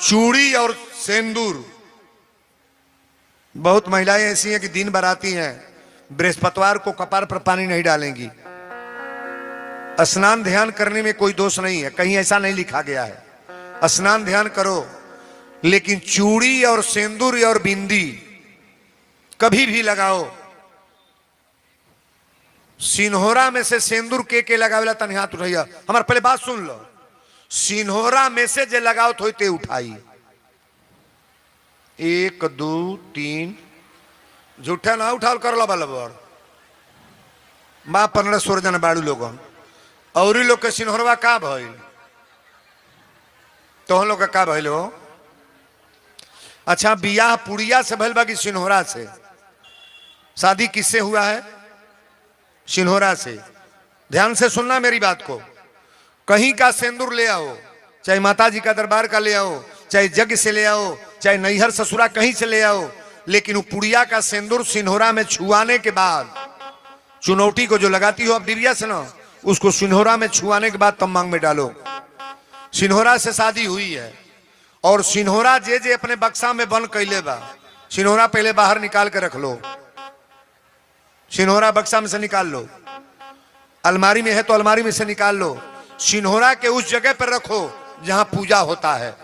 चूड़ी और सेंदूर। बहुत महिलाएं ऐसी हैं कि दिन भर आती हैं, बृहस्पतिवार को कपार पर पानी नहीं डालेंगी। स्नान ध्यान करने में कोई दोष नहीं है, कहीं ऐसा नहीं लिखा गया है। स्नान ध्यान करो, लेकिन चूड़ी और सेंदूर और बिंदी कभी भी लगाओ। सिन्होरा में से सेंदूर के लगावेला तनी हाथ उठाइया। हमारे पहले बात सुन लो, सिन्होरा में से जे लगाओ तो ते उठाई। 1 2 3 झूठा ना उठाल कर लो बलबर माँ 15-16 जन बाड़ू लोगन और लोग के सिन्होरवा का भइल तो हम लोग का भइल हो। अच्छा, बियाह पुड़िया से भइल बा कि सिन्होरा से? शादी किससे हुआ है? सिन्होरा से। ध्यान से सुनना मेरी बात को। कहीं का सेंदूर ले आओ, चाहे माता जी का दरबार का ले आओ, चाहे जग से ले आओ, चाहे नैहर ससुरा कहीं से ले आओ, लेकिन वो पुड़िया का सेंदूर सिन्होरा में छुआने के बाद, चुनौती को जो लगाती हो आप डिबिया से ना, उसको सिन्होरा में छुआने के बाद तब मांग में डालो। सिन्होरा से शादी हुई है और सिन्होरा जे जे अपने बक्सा में बंद कैले बा, सिन्होरा पहले बाहर निकाल के रख लो। सिन्होरा बक्सा में से निकाल लो, अलमारी में है तो अलमारी में से निकाल लो। सिन्होरा के उस जगह पर रखो जहां पूजा होता है।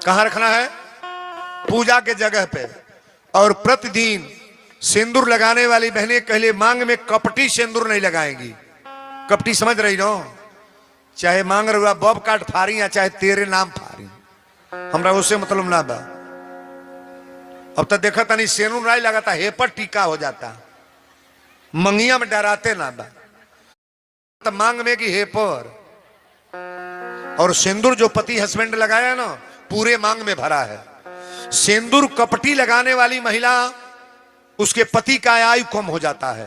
कहां रखना है? पूजा के जगह पे। और प्रतिदिन सिंदूर लगाने वाली बहनें कहले मांग में कपटी सिंदूर नहीं लगाएंगी। कपटी समझ रही हो? चाहे मांग रहा बब काट फारी या चाहे तेरे नाम फारी, हमरा उससे मतलब ना बा। अब तक देखा था नहीं, सेनूर नहीं लगाता, हेपर टीका हो जाता, मंगिया में डराते ना बा, तो मांग में की हेपर। और सिंदूर जो पति हस्बैंड लगाया ना, पूरे मांग में भरा है। सिंदूर कपटी लगाने वाली महिला, उसके पति का आयु कम हो जाता है।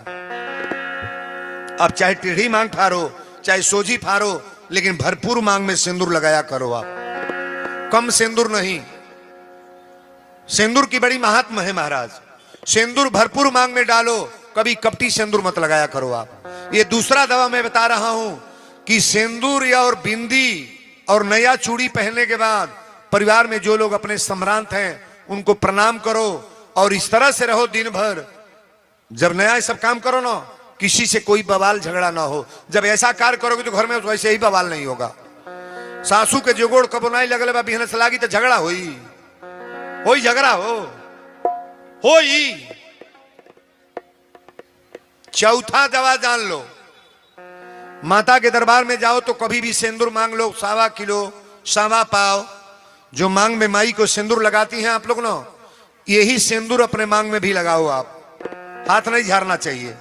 अब चाहे टेढ़ी मांग फारो, चाहे सोजी फारो, लेकिन भरपूर मांग में सिंदूर लगाया करो आप, कम सिंदूर नहीं। सिंदूर की बड़ी महात्मा है महाराज। सिंदूर भरपूर मांग में डालो, कभी कपटी सिंदूर मत लगाया करो आप। ये दूसरा दवा मैं बता रहा हूं कि सिंदूर या और बिंदी और नया चूड़ी पहनने के बाद परिवार में जो लोग अपने सम्रांत हैं उनको प्रणाम करो और इस तरह से रहो दिन भर। जब नया ये सब काम करो ना, किसी से कोई बवाल झगड़ा ना हो। जब ऐसा कार्य करोगे तो घर में वैसे ही बवाल नहीं होगा। सासू के जोगोड़ कबो नहीं लगले बा, बिहने से लागी तो झगड़ा होई झगड़ा होई। चौथा दवा जान लो, माता के दरबार में जाओ तो कभी भी सिंदूर मांग लो, 1.25 किलो 1.25 पाव। जो मांग में माई को सिंदूर लगाती हैं आप लोग ना, यही सिंदूर अपने मांग में भी लगाओ आप। हाथ नहीं झाड़ना चाहिए,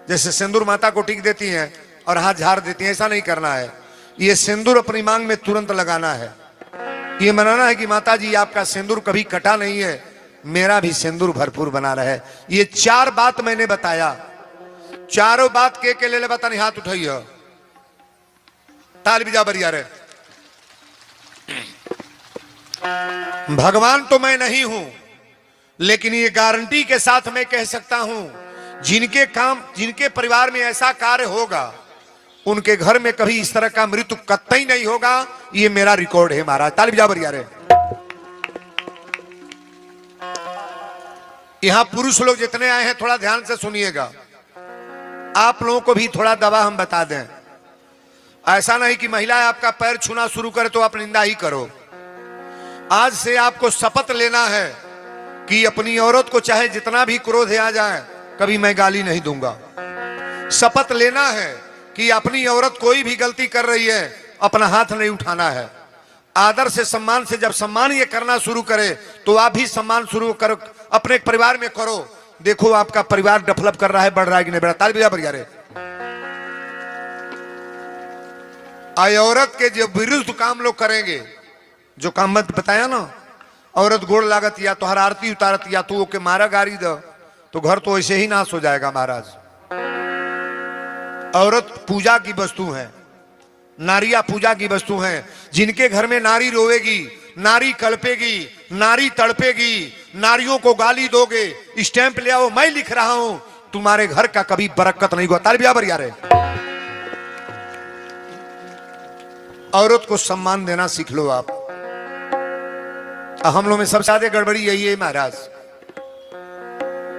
जैसे सिंदूर माता को टिक देती हैं और हाथ झाड़ देती हैं, ऐसा नहीं करना है। ये सिंदूर अपनी मांग में तुरंत लगाना है। ये मनाना है कि माता जी आपका सिंदूर कभी कटा नहीं है, मेरा भी सिंदूर भरपूर बना रहे। ये 4 बात मैंने बताया। चारों बात के ले बता नहीं, हाथ उठाइए, ताल बिजा बरिया रे। भगवान तो मैं नहीं हूं, लेकिन ये गारंटी के साथ मैं कह सकता हूं, जिनके परिवार में ऐसा कार्य होगा, उनके घर में कभी इस तरह का मृत्यु कतई नहीं होगा। ये मेरा रिकॉर्ड है महाराज, ताली बजा बरिया रे। यहां पुरुष लोग जितने आए हैं थोड़ा ध्यान से सुनिएगा। आप लोगों को भी थोड़ा दवा हम बता दें। ऐसा नहीं कि महिला आपका पैर छूना शुरू करे तो आप निंदा ही करो। आज से आपको शपथ लेना है कि अपनी औरत को चाहे जितना भी क्रोध आ जाए, कभी मैं गाली नहीं दूंगा। शपथ लेना है कि अपनी औरत कोई भी गलती कर रही है, अपना हाथ नहीं उठाना है। आदर से सम्मान से जब सम्मान ये करना शुरू करे तो आप भी सम्मान शुरू करो, अपने परिवार में करो। देखो आपका परिवार डेवलप कर रहा है, बढ़ रहा है कि नहीं बढ़ रहा। ताली बजा बरिया रे। आय औरत के जो विरुद्ध काम लोग करेंगे, जो काम मत बताया ना, औरत गोड़ लागत या तो हर आरती उतारत या तो ओके मारा गाड़ी दो, तो घर तो ऐसे ही नाश हो जाएगा महाराज। औरत पूजा की वस्तु है, नारियां पूजा की वस्तु हैं। जिनके घर में नारी रोएगी, नारी कल्पेगी, नारी तड़पेगी, नारियों को गाली दोगे, स्टैंप ले आओ, मैं लिख रहा हूं, तुम्हारे घर का कभी बरकत नहीं हुआ। ताली बजा यार। औरत को सम्मान देना सीख लो आप। हम लोग में सबसे ज्यादा गड़बड़ी यही है महाराज।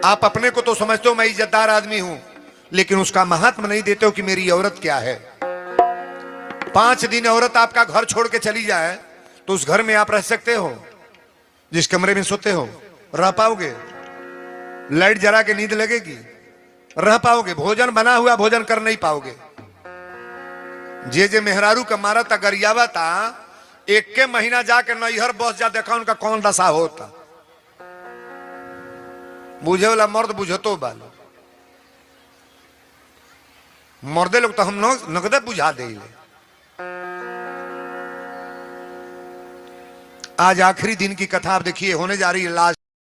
आप अपने को तो समझते हो मैं इज्जतदार आदमी हूं, लेकिन उसका महात्म नहीं देते हो कि मेरी औरत क्या है। 5 दिन औरत आपका घर छोड़ के चली जाए तो उस घर में आप रह सकते हो? जिस कमरे में सोते हो रह पाओगे? लाइट जला के नींद लगेगी? रह पाओगे? भोजन बना हुआ भोजन कर नहीं पाओगे। जे मेहरारू का मारा था गरियावा था, एक के महीना जाके नैहर बस जा देखा उनका कौन दशा होता। बुझे वाला मर्द बुझतो बालो, मर्दे लोग तो हम नगदे बुझा दे। आज आखिरी दिन की कथा आप देखिए, होने जा रही है लास्ट।